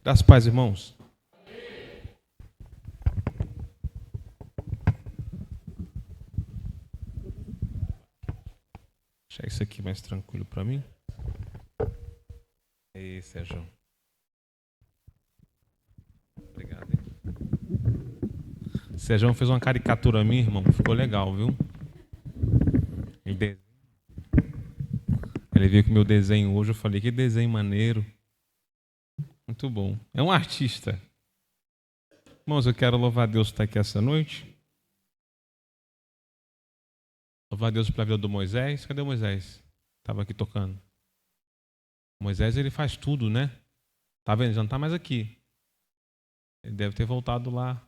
Das paz, irmãos. Deixar isso aqui mais tranquilo para mim. Aí, Sérgio. Obrigado. Sérgio fez uma caricatura minha, irmão. Ficou legal, viu? Ele viu que meu desenho hoje, eu falei, que desenho maneiro. Muito bom. É um artista. Irmãos, eu quero louvar a Deus por estar aqui essa noite. Louvar a Deus pela vida do Moisés. Cadê o Moisés? Estava aqui tocando. Moisés, ele faz tudo, né? Tá vendo? Já não está mais aqui. Ele deve ter voltado lá,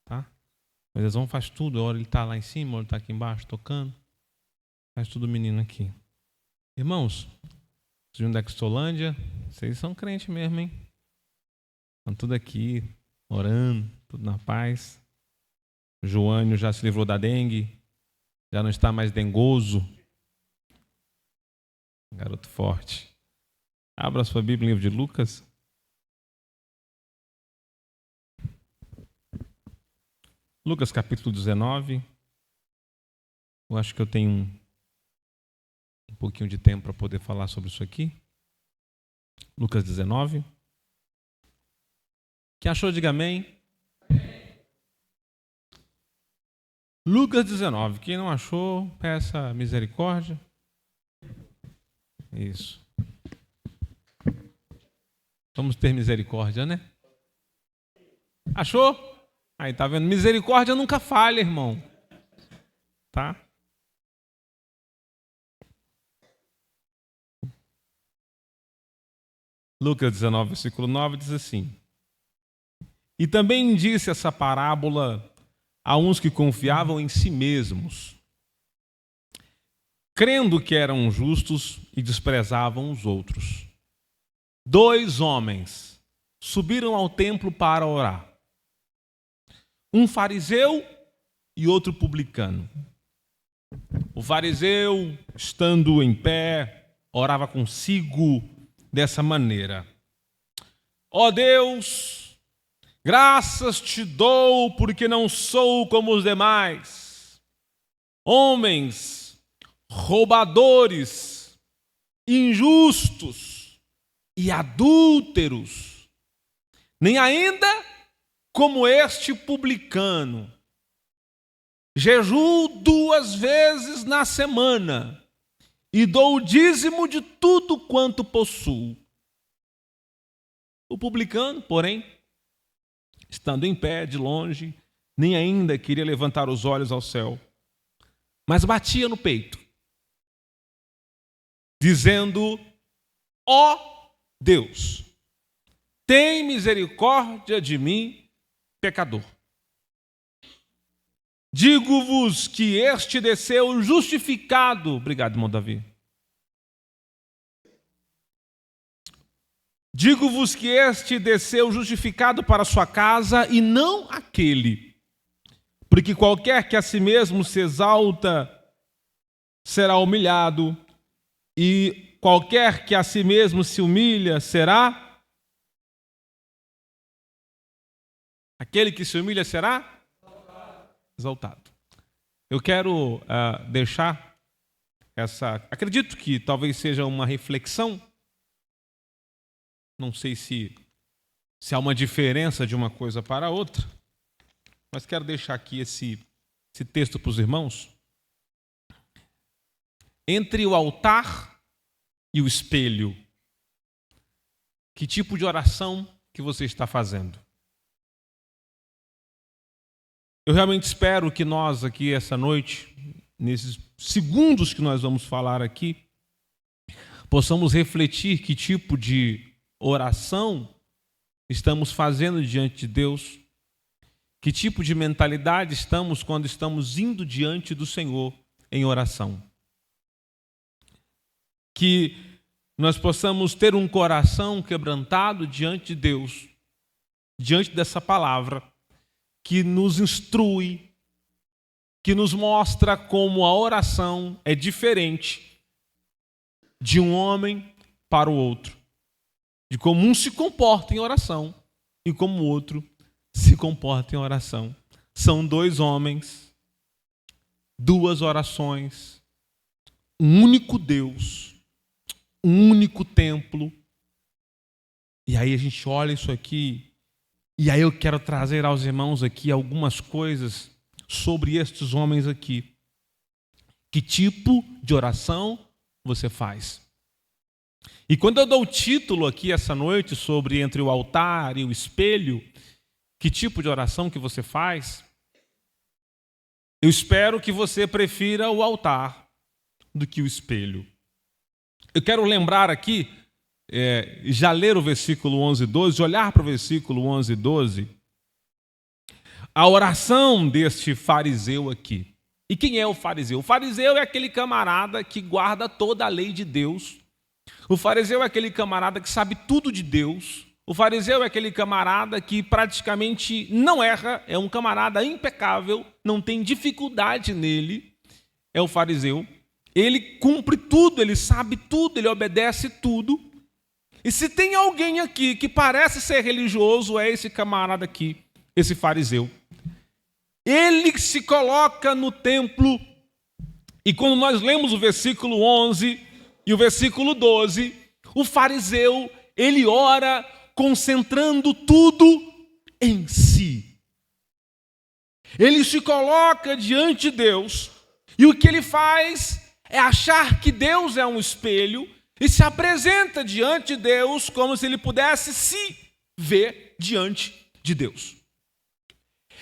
tá? Moisés faz tudo. Hora ele está lá em cima, hora ele está aqui embaixo tocando. Faz tudo o menino aqui. Irmãos, os de Dextolândia, vocês são crentes mesmo, hein? Estão tudo aqui, orando, tudo na paz. O Joânio já se livrou da dengue, já não está mais dengoso. Garoto forte. Abra a sua Bíblia no livro de Lucas. Lucas capítulo 19. Eu acho que eu tenho um pouquinho de tempo para poder falar sobre isso aqui. Lucas 19. Quem achou, diga amém. Lucas 19. Quem não achou, peça misericórdia. Isso. Vamos ter misericórdia, né? Achou? Aí, tá vendo? Misericórdia nunca falha, irmão. Tá? Lucas 19, versículo 9 diz assim: E também disse essa parábola a uns que confiavam em si mesmos, crendo que eram justos e desprezavam os outros. 2 homens subiram ao templo para orar. Um fariseu e outro publicano. O fariseu, estando em pé, orava consigo dessa maneira: Ó Deus, graças te dou porque não sou como os demais, homens, roubadores, injustos e adúlteros, nem ainda como este publicano. Jejuo 2 vezes na semana e dou o dízimo de tudo quanto possuo. O publicano, porém, estando em pé de longe, nem ainda queria levantar os olhos ao céu, mas batia no peito, dizendo: Ó Deus, tem misericórdia de mim, pecador. Digo-vos que este desceu justificado. Obrigado, irmão Davi. Digo-vos que este desceu justificado para sua casa e não aquele. Porque qualquer que a si mesmo se exalta será humilhado, e qualquer que a si mesmo se humilha será... Aquele que se humilha será exaltado. Eu quero deixar essa... Acredito que talvez seja uma reflexão. Não sei se há uma diferença de uma coisa para a outra, mas quero deixar aqui esse texto para os irmãos. Entre o altar e o espelho, que tipo de oração que você está fazendo? Eu realmente espero que nós aqui essa noite, nesses segundos que nós vamos falar aqui, possamos refletir que tipo de oração estamos fazendo diante de Deus, que tipo de mentalidade estamos quando estamos indo diante do Senhor em oração. Que nós possamos ter um coração quebrantado diante de Deus, diante dessa palavra, que nos instrui, que nos mostra como a oração é diferente de um homem para o outro. de como um se comporta em oração e como o outro se comporta em oração. São dois homens, duas orações, um único Deus, um único templo. E aí a gente olha isso aqui, e aí eu quero trazer aos irmãos aqui algumas coisas sobre estes homens aqui. Que tipo de oração você faz? E quando eu dou o título aqui essa noite sobre entre o altar e o espelho, que tipo de oração que você faz? Eu espero que você prefira o altar do que o espelho. Eu quero lembrar aqui, já ler o versículo 11 e 12, olhar para o versículo 11 e 12, a oração deste fariseu aqui. E quem é o fariseu? O fariseu é aquele camarada que guarda toda a lei de Deus. O fariseu é aquele camarada que sabe tudo de Deus. O fariseu é aquele camarada que praticamente não erra, é um camarada impecável, não tem dificuldade nele. É o fariseu. Ele cumpre tudo, ele sabe tudo, ele obedece tudo. E se tem alguém aqui que parece ser religioso, é esse camarada aqui, esse fariseu. Ele se coloca no templo, e quando nós lemos o versículo 11 e o versículo 12, o fariseu, ele ora concentrando tudo em si. Ele se coloca diante de Deus, e o que ele faz é achar que Deus é um espelho, e se apresenta diante de Deus como se ele pudesse se ver diante de Deus.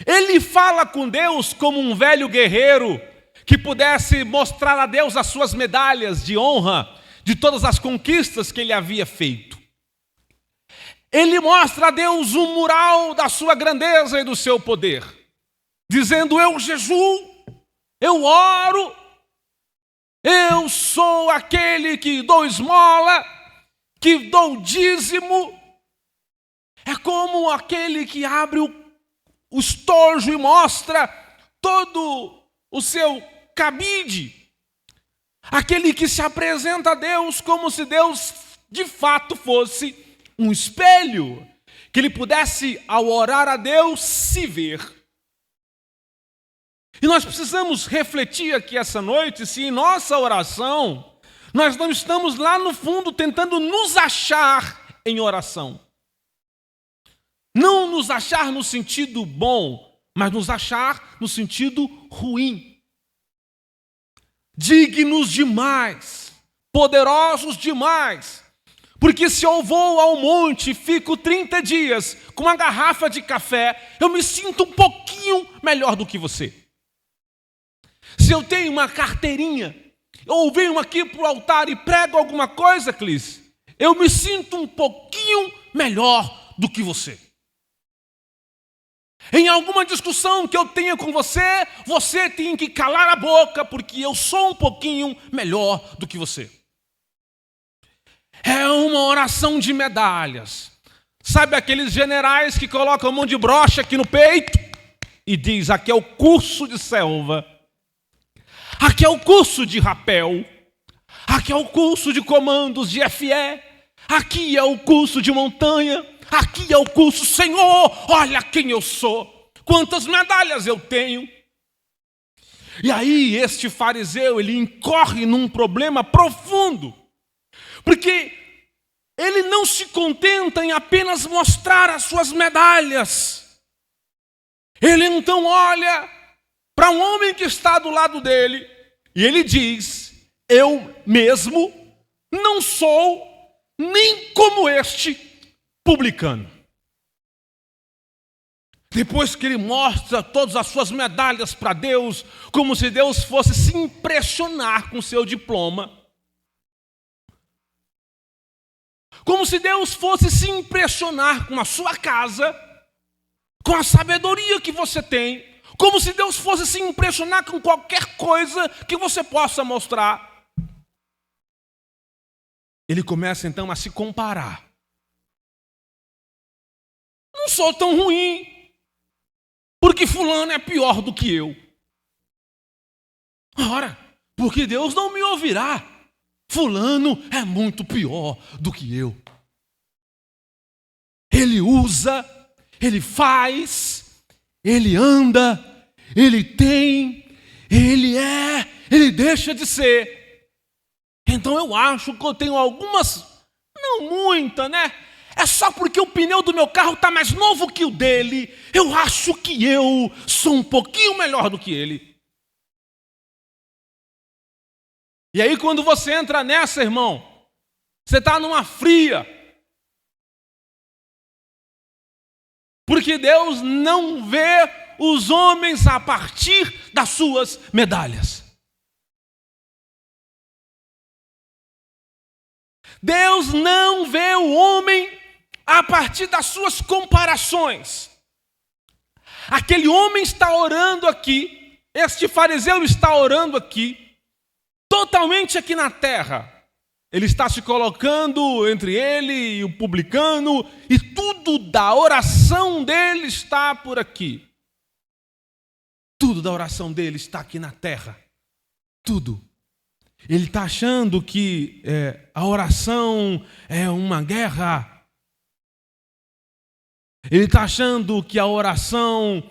Ele fala com Deus como um velho guerreiro que pudesse mostrar a Deus as suas medalhas de honra, de todas as conquistas que ele havia feito. Ele mostra a Deus um mural da sua grandeza e do seu poder, dizendo: eu jejuo, eu oro, eu sou aquele que dou esmola, que dou dízimo. É como aquele que abre o estojo e mostra todo o seu cabide. Aquele que se apresenta a Deus como se Deus de fato fosse um espelho, que ele pudesse, ao orar a Deus, se ver. E nós precisamos refletir aqui essa noite se em nossa oração nós não estamos lá no fundo tentando nos achar em oração. Não nos achar no sentido bom, mas nos achar no sentido ruim. Dignos demais, poderosos demais. Porque se eu vou ao monte e fico 30 dias com uma garrafa de café, eu me sinto um pouquinho melhor do que você. Se eu tenho uma carteirinha, ou venho aqui para o altar e prego alguma coisa, Clis, eu me sinto um pouquinho melhor do que você. Em alguma discussão que eu tenha com você, você tem que calar a boca, porque eu sou um pouquinho melhor do que você. É uma oração de medalhas. Sabe aqueles generais que colocam a mão de brocha aqui no peito e diz: aqui é o curso de selva, aqui é o curso de rapel, aqui é o curso de comandos de FE, aqui é o curso de montanha, aqui é o curso, Senhor, olha quem eu sou, quantas medalhas eu tenho. E aí este fariseu, ele incorre num problema profundo, porque ele não se contenta em apenas mostrar as suas medalhas. Ele então olha para um homem que está do lado dele e ele diz: eu mesmo não sou nem como este publicano. Depois que ele mostra todas as suas medalhas para Deus, como se Deus fosse se impressionar com seu diploma, como se Deus fosse se impressionar com a sua casa, com a sabedoria que você tem, como se Deus fosse se impressionar com qualquer coisa que você possa mostrar. Ele começa então a se comparar. Não sou tão ruim, porque fulano é pior do que eu. Ora, porque Deus não me ouvirá. Fulano é muito pior do que eu. ele usa, ele faz, ele anda, ele tem, ele é, ele deixa de ser. Então eu acho que eu tenho algumas, não muita, né? É só porque o pneu do meu carro está mais novo que o dele, eu acho que eu sou um pouquinho melhor do que ele. E aí quando você entra nessa, irmão, você está numa fria. Porque Deus não vê os homens a partir das suas medalhas. Deus não vê o homem a partir das suas comparações. Aquele homem está orando aqui, este fariseu está orando aqui, totalmente aqui na terra. Ele está se colocando entre ele e o publicano, e tudo da oração dele está por aqui. Tudo da oração dele está aqui na terra. Tudo. Ele está achando que a oração é uma guerra. Ele está achando que a oração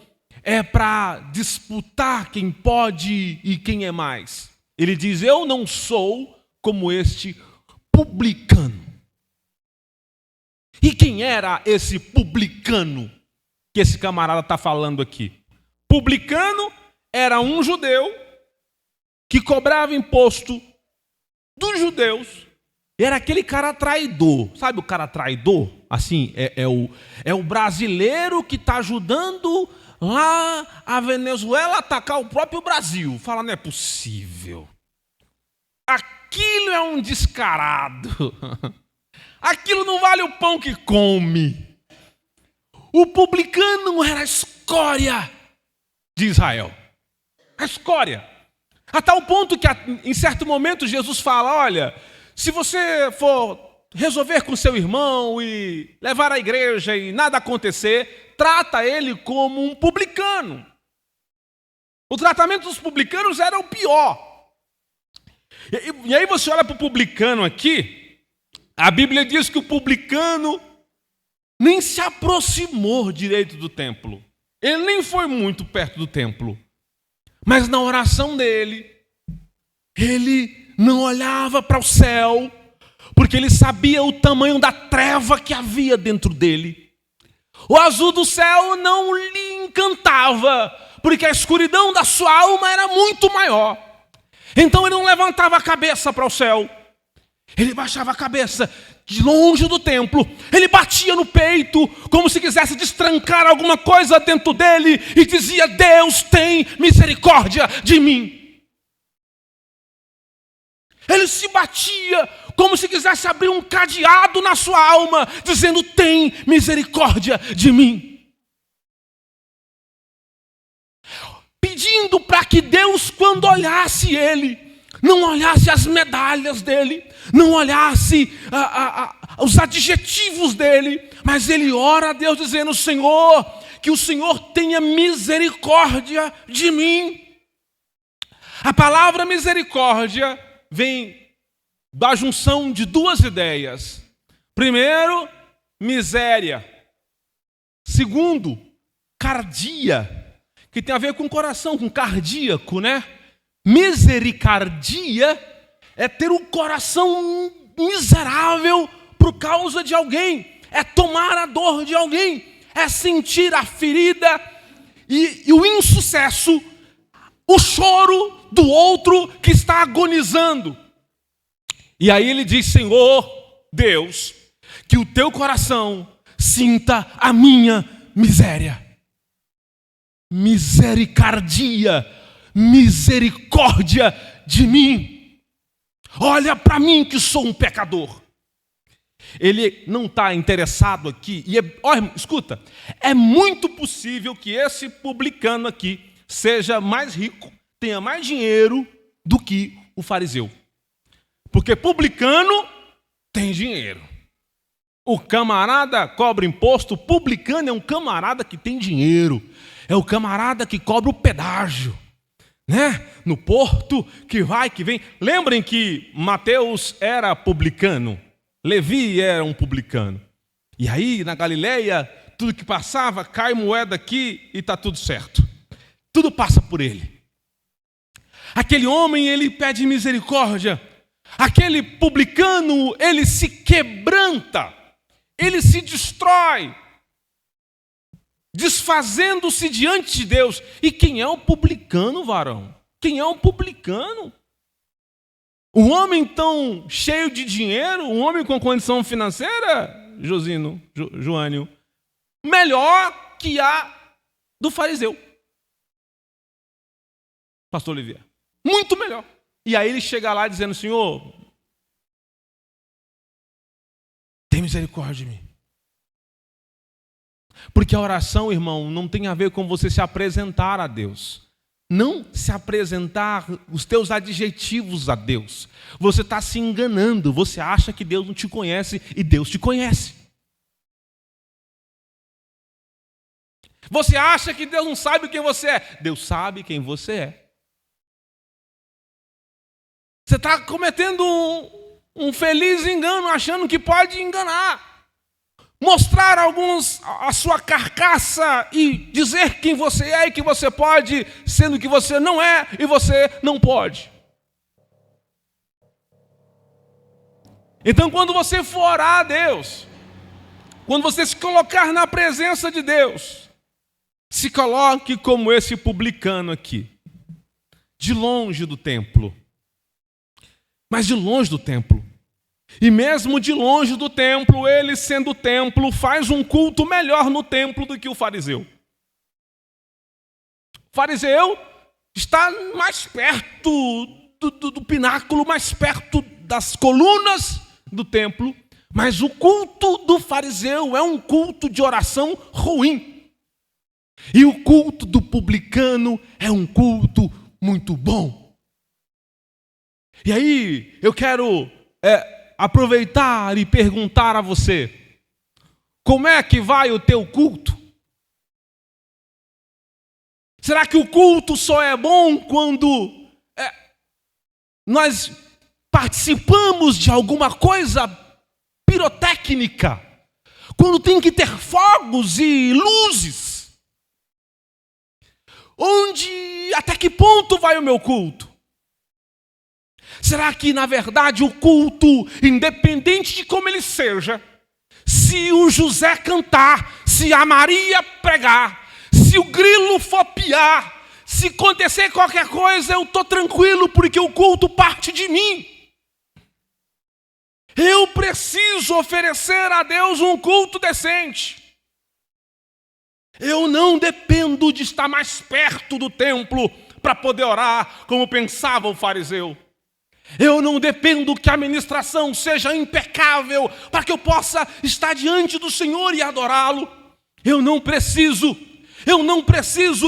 é para disputar quem pode e quem é mais. Ele diz, eu não sou como este publicano. E quem era esse publicano que esse camarada está falando aqui? Publicano era um judeu que cobrava imposto dos judeus. Era aquele cara traidor. Sabe o cara traidor? Assim, é o brasileiro que está ajudando lá a Venezuela a atacar o próprio Brasil. Fala, não é possível. Aquilo é um descarado. Aquilo não vale o pão que come. O publicano era a escória de Israel. A escória. A tal ponto que em certo momento Jesus fala, olha, se você for resolver com seu irmão e levar à igreja e nada acontecer, trata ele como um publicano. O tratamento dos publicanos era o pior. E aí você olha para o publicano aqui, a Bíblia diz que o publicano nem se aproximou direito do templo. Ele nem foi muito perto do templo. Mas na oração dele, ele não olhava para o céu, porque ele sabia o tamanho da treva que havia dentro dele. O azul do céu não lhe encantava, porque a escuridão da sua alma era muito maior. Então ele não levantava a cabeça para o céu. Ele baixava a cabeça de longe do templo. Ele batia no peito, como se quisesse destrancar alguma coisa dentro dele, e dizia, Deus tem misericórdia de mim. Ele se batia como se quisesse abrir um cadeado na sua alma, dizendo, tem misericórdia de mim. Pedindo para que Deus, quando olhasse ele, não olhasse as medalhas dele, não olhasse os adjetivos dele, mas ele ora a Deus dizendo, Senhor, que o Senhor tenha misericórdia de mim. A palavra misericórdia vem da junção de duas ideias. Primeiro, miséria. Segundo, cardia, que tem a ver com coração, com cardíaco, né? Misericardia é ter um coração miserável por causa de alguém, é tomar a dor de alguém, é sentir a ferida e o insucesso, o choro do outro que está agonizando. E aí ele diz, Senhor, Deus, que o teu coração sinta a minha miséria. Misericardia, misericórdia de mim. Olha para mim que sou um pecador. Ele não está interessado aqui. Olha, escuta, é muito possível que esse publicano aqui seja mais rico, tenha mais dinheiro do que o fariseu. Porque publicano tem dinheiro. O camarada cobra imposto, o publicano é um camarada que tem dinheiro. É o camarada que cobra o pedágio, né? No porto, que vai, que vem. Lembrem que Mateus era publicano, Levi era um publicano. E aí, na Galileia, tudo que passava, cai moeda aqui e está tudo certo. Tudo passa por ele. Aquele homem, ele pede misericórdia. Aquele publicano, ele se quebranta. Ele se destrói, desfazendo-se diante de Deus. E quem é o publicano, varão? Quem é o publicano? Um homem tão cheio de dinheiro, um homem com condição financeira, Joânio, melhor que a do fariseu. Pastor Oliveira. Muito melhor. E aí ele chega lá dizendo, Senhor, tem misericórdia de mim. Porque a oração, irmão, não tem a ver com você se apresentar a Deus. Não se apresentar os teus adjetivos a Deus. Você está se enganando. Você acha que Deus não te conhece e Deus te conhece. Você acha que Deus não sabe quem você é. Deus sabe quem você é. Você está cometendo um feliz engano, achando que pode enganar. Mostrar a sua carcaça e dizer quem você é e que você pode, sendo que você não é e você não pode. Então, quando você for orar a Deus, quando você se colocar na presença de Deus, se coloque como esse publicano aqui, de longe do templo. Mas de longe do templo. E mesmo de longe do templo, ele sendo o templo, faz um culto melhor no templo do que o fariseu. O fariseu está mais perto do pináculo, mais perto das colunas do templo, mas o culto do fariseu é um culto de oração ruim. E o culto do publicano é um culto muito bom. E aí, eu quero aproveitar e perguntar a você, como é que vai o teu culto? Será que o culto só é bom quando nós participamos de alguma coisa pirotécnica? Quando tem que ter fogos e luzes? Até que ponto vai o meu culto? Será que, na verdade, o culto, independente de como ele seja, se o José cantar, se a Maria pregar, se o grilo for piar, se acontecer qualquer coisa, eu estou tranquilo, porque o culto parte de mim. Eu preciso oferecer a Deus um culto decente. Eu não dependo de estar mais perto do templo para poder orar, como pensava o fariseu. Eu não dependo que a ministração seja impecável para que eu possa estar diante do Senhor e adorá-lo. Eu não preciso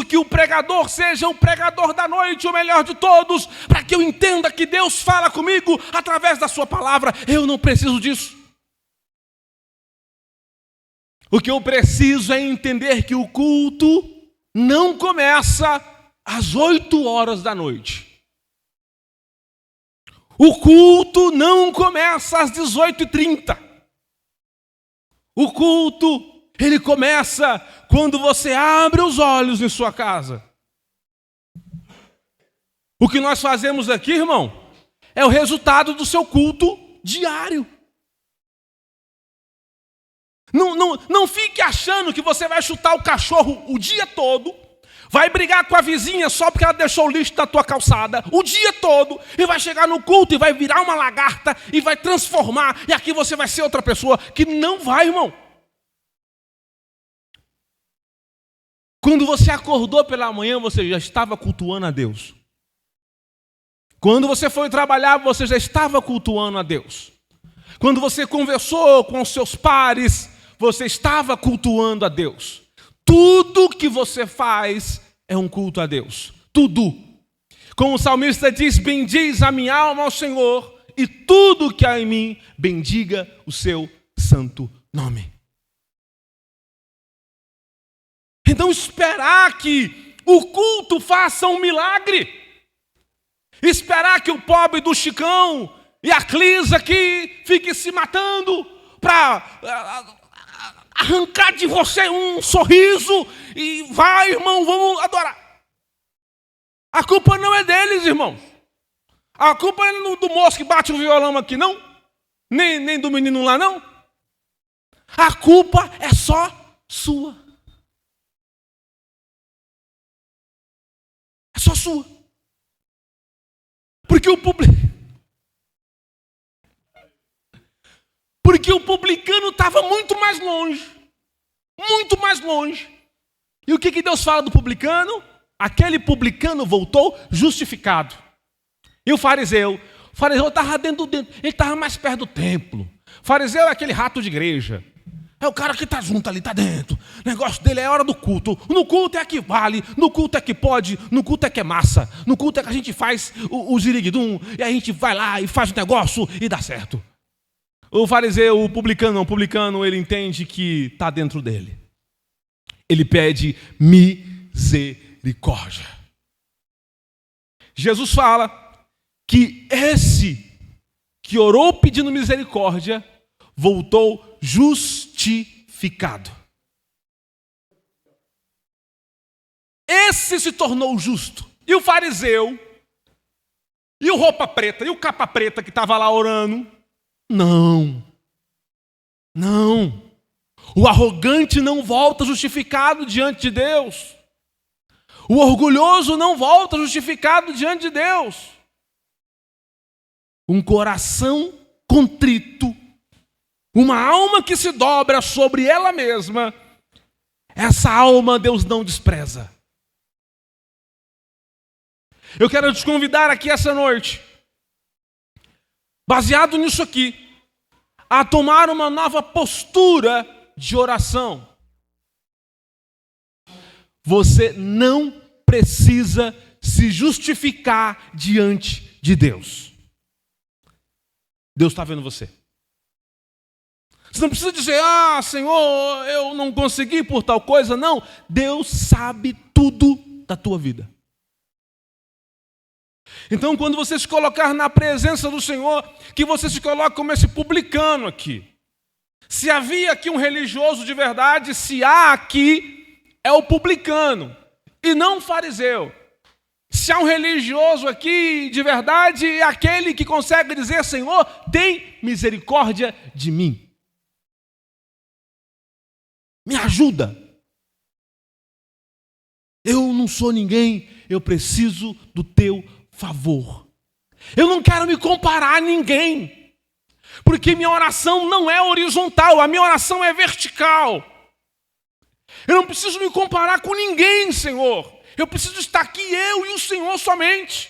que o pregador seja o pregador da noite, o melhor de todos, para que eu entenda que Deus fala comigo através da sua palavra. Eu não preciso disso. O que eu preciso é entender que o culto não começa às 8 horas da noite. O culto não começa às 18h30. O culto, ele começa quando você abre os olhos em sua casa. O que nós fazemos aqui, irmão, é o resultado do seu culto diário. Não fique achando que você vai chutar o cachorro o dia todo, vai brigar com a vizinha só porque ela deixou o lixo na tua calçada o dia todo, e vai chegar no culto e vai virar uma lagarta e vai transformar, e aqui você vai ser outra pessoa, que não vai, irmão. Quando você acordou pela manhã, você já estava cultuando a Deus. Quando você foi trabalhar, você já estava cultuando a Deus. Quando você conversou com os seus pares, você estava cultuando a Deus. Tudo que você faz é um culto a Deus. Tudo. Como o salmista diz, bendiz a minha alma ao Senhor, e tudo que há em mim, bendiga o seu santo nome. Então esperar que o culto faça um milagre, esperar que o pobre do Chicão e a Clis aqui fiquem se matando para arrancar de você um sorriso e vai, irmão, vamos adorar. A culpa não é deles, irmãos. A culpa não é do moço que bate o violão aqui, não. Nem do menino lá, não. A culpa é só sua. É só sua. Porque o publicano estava muito mais longe. Muito mais longe. E o que Deus fala do publicano? Aquele publicano voltou justificado. E o fariseu estava dentro, ele estava mais perto do templo. O fariseu é aquele rato de igreja. É o cara que está junto ali, está dentro. O negócio dele é a hora do culto. No culto é que vale, no culto é que pode, no culto é que é massa. No culto é que a gente faz o ziriguidum, e a gente vai lá e faz o negócio e dá certo. O fariseu, o publicano, ele entende que está dentro dele. Ele pede misericórdia. Jesus fala que esse que orou pedindo misericórdia voltou justificado. Esse se tornou justo. E o fariseu, e o roupa preta, e o capa preta que estava lá orando, não. O arrogante não volta justificado diante de Deus. O orgulhoso não volta justificado diante de Deus. Um coração contrito, uma alma que se dobra sobre ela mesma, essa alma Deus não despreza. Eu quero te convidar aqui essa noite, baseado nisso aqui, a tomar uma nova postura de oração. Você não precisa se justificar diante de Deus. Deus está vendo você. Você não precisa dizer, Senhor, eu não consegui por tal coisa. Não, Deus sabe tudo da tua vida. Então, quando você se colocar na presença do Senhor, que você se coloque como esse publicano aqui. Se havia aqui um religioso de verdade, se há aqui, é o publicano e não o fariseu. Se há um religioso aqui de verdade, é aquele que consegue dizer, Senhor, tem misericórdia de mim. Me ajuda. Eu não sou ninguém, eu preciso do teu favor. Eu não quero me comparar a ninguém, porque minha oração não é horizontal, a minha oração é vertical. Eu não preciso me comparar com ninguém, Senhor. Eu preciso estar aqui, eu e o Senhor somente.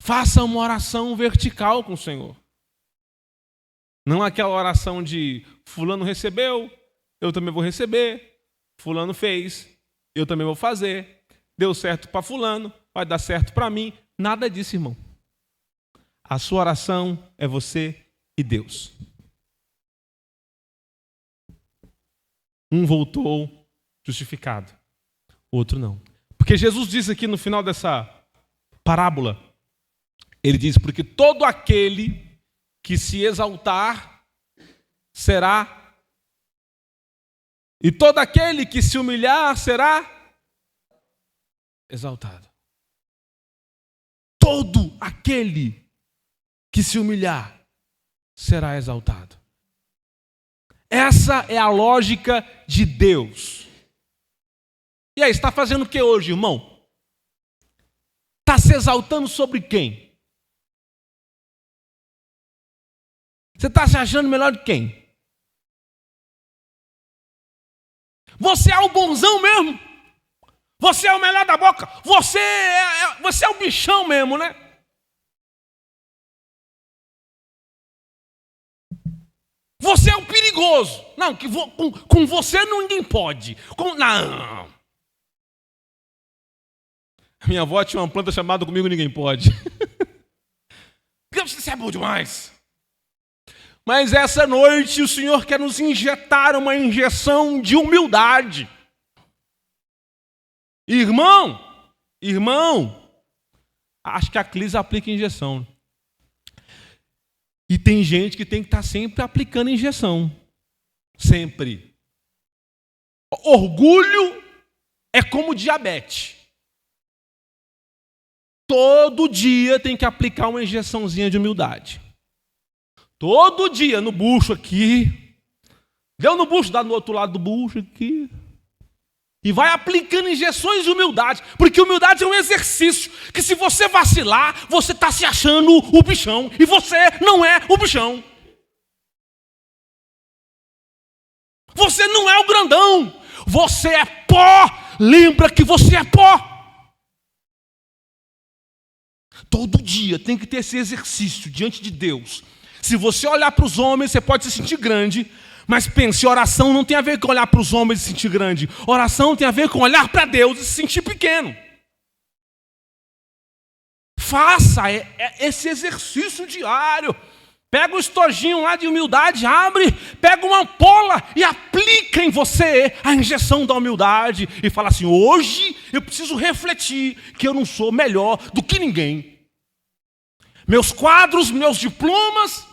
Faça uma oração vertical com o Senhor. Não aquela oração de fulano recebeu, eu também vou receber. Fulano fez, eu também vou fazer. Deu certo para fulano, vai dar certo para mim. Nada disso, irmão. A sua oração é você e Deus. Um voltou justificado, o outro não. Porque Jesus diz aqui no final dessa parábola, ele diz, porque todo aquele que se exaltar será, e todo aquele que se humilhar será exaltado. Todo aquele que se humilhar será exaltado. Essa é a lógica de Deus. E aí, está fazendo o que hoje, irmão? Está se exaltando sobre quem? Você está se achando melhor de quem? Você é o bonzão mesmo? Você é o melhor da boca? Você é o bichão mesmo, né? Você é o perigoso. Não, com você ninguém pode. Não. Minha avó tinha uma planta chamada Comigo Ninguém Pode. Você é bom demais. Mas essa noite o Senhor quer nos injetar uma injeção de humildade. Irmão, acho que a Clis aplica injeção. E tem gente que tem que estar sempre aplicando injeção. Sempre. Orgulho é como diabetes. Todo dia tem que aplicar uma injeçãozinha de humildade. Todo dia, no bucho aqui. Deu no bucho, dá no outro lado do bucho aqui. E vai aplicando injeções de humildade. Porque humildade é um exercício que, se você vacilar, você está se achando o bichão. E você não é o bichão. Você não é o grandão. Você é pó. Lembra que você é pó. Todo dia tem que ter esse exercício diante de Deus. Se você olhar para os homens, você pode se sentir grande. Mas pense, oração não tem a ver com olhar para os homens e se sentir grande. Oração tem a ver com olhar para Deus e se sentir pequeno. Faça esse exercício diário. Pega o estojinho lá de humildade, abre, pega uma ampola e aplica em você a injeção da humildade. E fala assim, hoje eu preciso refletir que eu não sou melhor do que ninguém. Meus quadros, meus diplomas,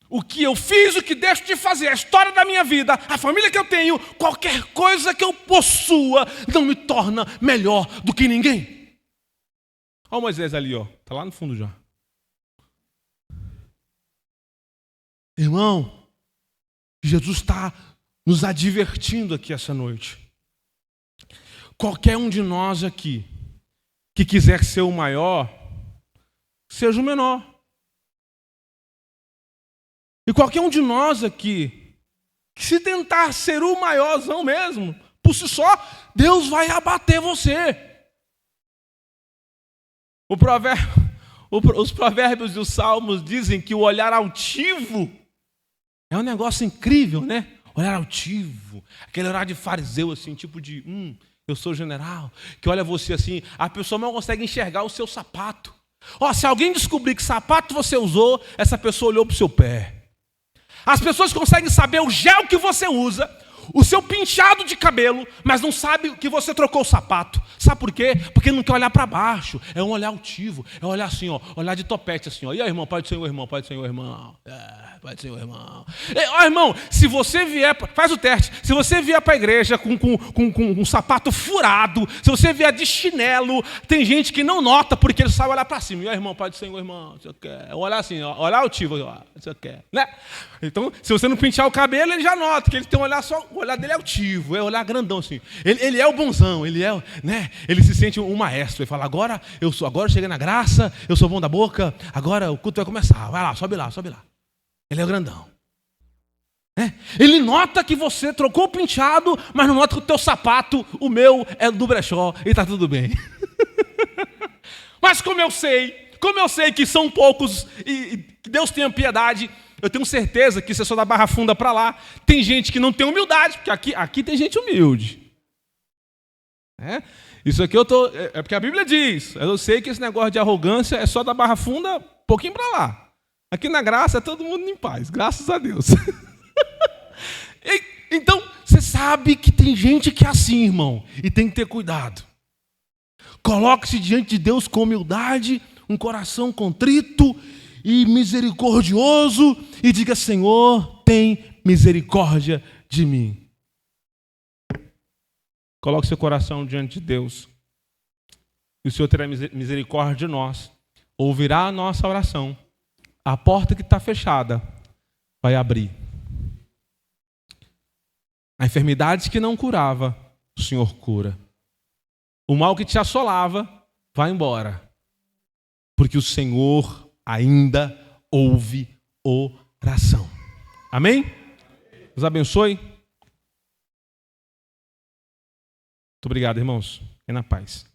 o que eu fiz, o que deixo de fazer, a história da minha vida, a família que eu tenho, qualquer coisa que eu possua, não me torna melhor do que ninguém. Olha o Moisés ali, ó. Está lá no fundo já. Irmão, Jesus está nos advertindo aqui essa noite. Qualquer um de nós aqui que quiser ser o maior, seja o menor. E qualquer um de nós aqui, que se tentar ser o maiorzão mesmo, por si só, Deus vai abater você. Os provérbios e os salmos dizem que o olhar altivo é um negócio incrível, né? Olhar altivo, aquele olhar de fariseu, assim, tipo de, eu sou general, que olha você assim, a pessoa não consegue enxergar o seu sapato. Se alguém descobrir que sapato você usou, essa pessoa olhou para o seu pé. As pessoas conseguem saber o gel que você usa, o seu penteado de cabelo, mas não sabe que você trocou o sapato. Sabe por quê? Porque não quer olhar para baixo. É um olhar altivo. É olhar assim, ó, olhar de topete assim, ó. E aí, irmão, pode ser o irmão, pode ser o irmão. Pode ser o irmão. Irmão, se você vier, faz o teste. Se você vier para a igreja com um sapato furado, se você vier de chinelo, tem gente que não nota porque ele sabe olhar para cima. E aí, irmão, pode ser o irmão. Você quer? Olhar assim, ó, olhar altivo, ó. Você quer, né? Então, se você não pentear o cabelo, ele já nota que ele tem um olhar só. O olhar dele é altivo, é olhar grandão assim. Ele é o bonzão, ele é, né? Ele se sente um maestro. Ele fala: agora eu cheguei na graça, eu sou bom da boca, agora o culto vai começar. Vai lá, sobe lá, sobe lá. Ele é o grandão. Ele nota que você trocou o penteado, mas não nota que o teu sapato, o meu, é do brechó e está tudo bem. Mas como eu sei que são poucos e que Deus tenha piedade, eu tenho certeza que se eu sou da Barra Funda para lá, tem gente que não tem humildade, porque aqui tem gente humilde. Isso aqui é porque a Bíblia diz. Eu sei que esse negócio de arrogância é só da Barra Funda, um pouquinho para lá. Aqui na graça é todo mundo em paz, graças a Deus. Então, você sabe que tem gente que é assim, irmão, e tem que ter cuidado. Coloque-se diante de Deus com humildade, um coração contrito e misericordioso, e diga: Senhor, tem misericórdia de mim. Coloque seu coração diante de Deus, e o Senhor terá misericórdia de nós, ouvirá a nossa oração. A porta que está fechada vai abrir. A enfermidade que não curava, o Senhor cura. O mal que te assolava, vai embora. Porque o Senhor ainda ouve oração. Amém? Deus abençoe. Muito obrigado, irmãos. Fiquem na paz.